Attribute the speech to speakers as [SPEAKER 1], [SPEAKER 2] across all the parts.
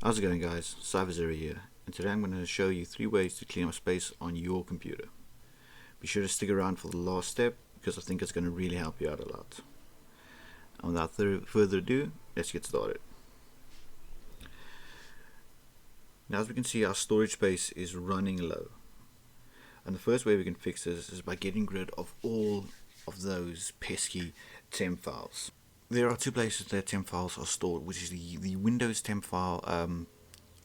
[SPEAKER 1] How's it going, guys? CypherZero here, and today I'm going to show you 3 ways to clean up space on your computer. Be sure to stick around for the last step because I think it's going to really help you out a lot. And without further ado, let's get started. Now, as we can see, our storage space is running low. And the first way we can fix this is by getting rid of all of those pesky temp files. There are 2 places that temp files are stored, which is the Windows temp file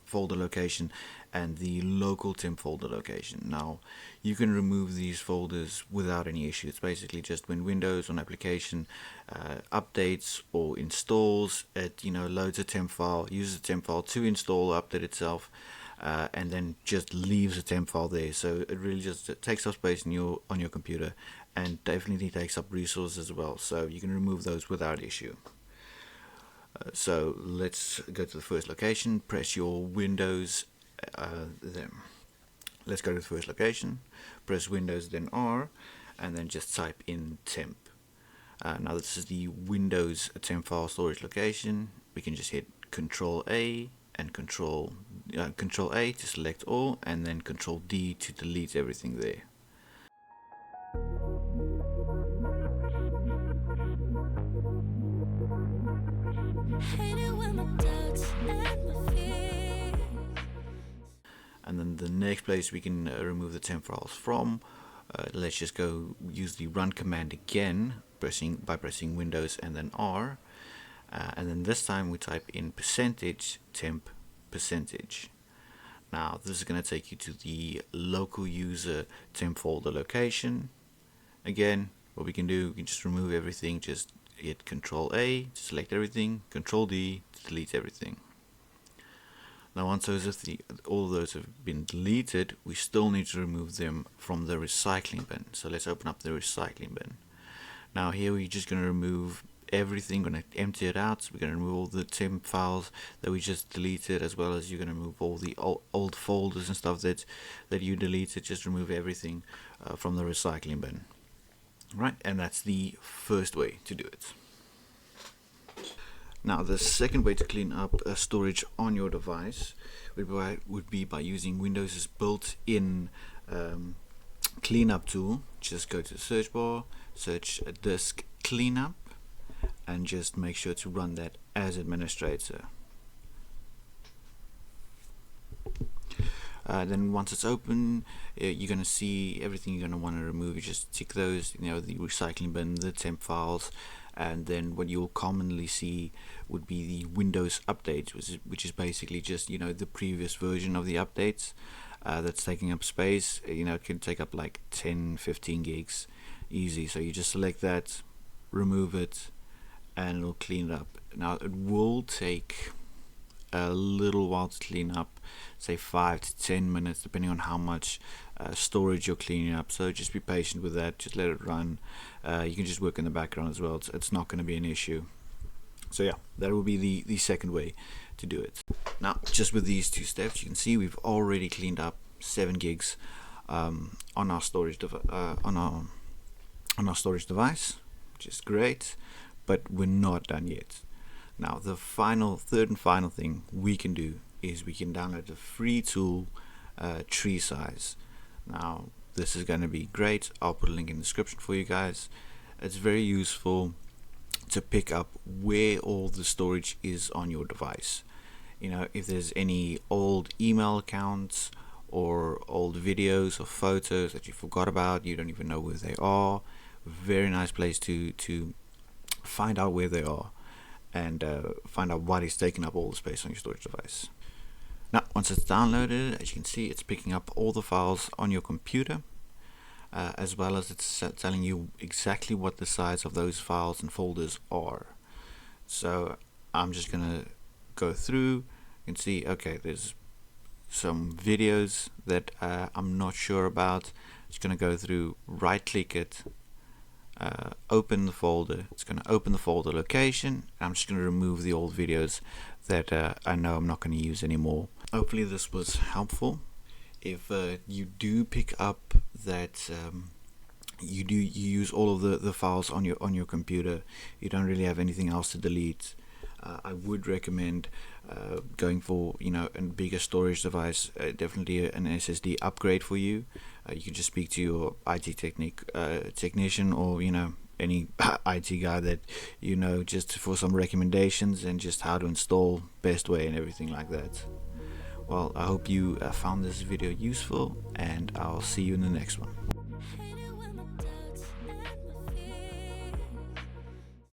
[SPEAKER 1] folder location and the local temp folder location. Now, you can remove these folders without any issue. It's basically just when Windows on application updates or installs, it loads a temp file, uses a temp file to install or update itself, and then just leaves a temp file there. So it really just takes up space on your computer, and definitely takes up resources as well. So you can remove those without issue. So let's go to the first location. Press your Windows. Let's go to the first location. Press Windows, then R, and then just type in temp. Now this is the Windows temp file storage location. We can just hit Control A and Control A to select all, and then Control D to delete everything there. And then the next place we can remove the temp files from, let's just go use the run command again, by pressing Windows and then R, and then this time we type in %temp %. Now this is going to take you to the local user temp folder location. Again, what we can do, we can just remove everything. Just hit Control A to select everything, Control D to delete everything. Now once all of those have been deleted, we still need to remove them from the recycling bin. So let's open up the recycling bin. Now here we're just going to remove everything, going to empty it out. So we're going to remove all the temp files that we just deleted, as well as you're going to remove all the old folders and stuff that you deleted. Just remove everything from the recycling bin. Right, and that's the first way to do it. Now the second way to clean up storage on your device would be by using Windows' built-in cleanup tool. Just go to the search bar, search disk cleanup, and just make sure to run that as administrator. Then once it's open, you're going to see everything you're going to want to remove. You just tick those, the recycling bin, the temp files, and then what you'll commonly see would be the Windows updates, which is basically just the previous version of the updates that's taking up space. It can take up like 10-15 gigs easy. So you just select that, remove it, and it'll clean it up. Now it will take a little while to clean up, say 5 to 10 minutes, depending on how much storage you're cleaning up. So just be patient with that. Just let it run. You can just work in the background as well. It's not going to be an issue. So yeah, that will be the second way to do it. Now, just with these 2 steps, you can see we've already cleaned up 7 gigs on our storage on our storage device, which is great. But we're not done yet. Now the third and final thing we can do is we can download a free tool, Tree Size. Now this is going to be great. I'll put a link in the description for you guys. It's very useful to pick up where all the storage is on your device. If there's any old email accounts or old videos or photos that you forgot about, you don't even know where they are, very nice place to find out where they are, and find out what is taking up all the space on your storage device. Now once it's downloaded, as you can see, it's picking up all the files on your computer, as well as it's telling you exactly what the size of those files and folders are. So I'm just gonna go through. You can see, okay, there's some videos that I'm not sure about. Just gonna go through, right click it, open the folder. It's going to open the folder location. I'm just going to remove the old videos that I know I'm not going to use anymore. Hopefully this was helpful. If you do pick up that you use all of the files on your computer, you don't really have anything else to delete, I would recommend going for, you know, a bigger storage device. Definitely an SSD upgrade for you. You can just speak to your IT technician, or, you know, any IT guy that you know, just for some recommendations and just how to install best way and everything like that. Well, I hope you found this video useful, and I'll see you in the next one.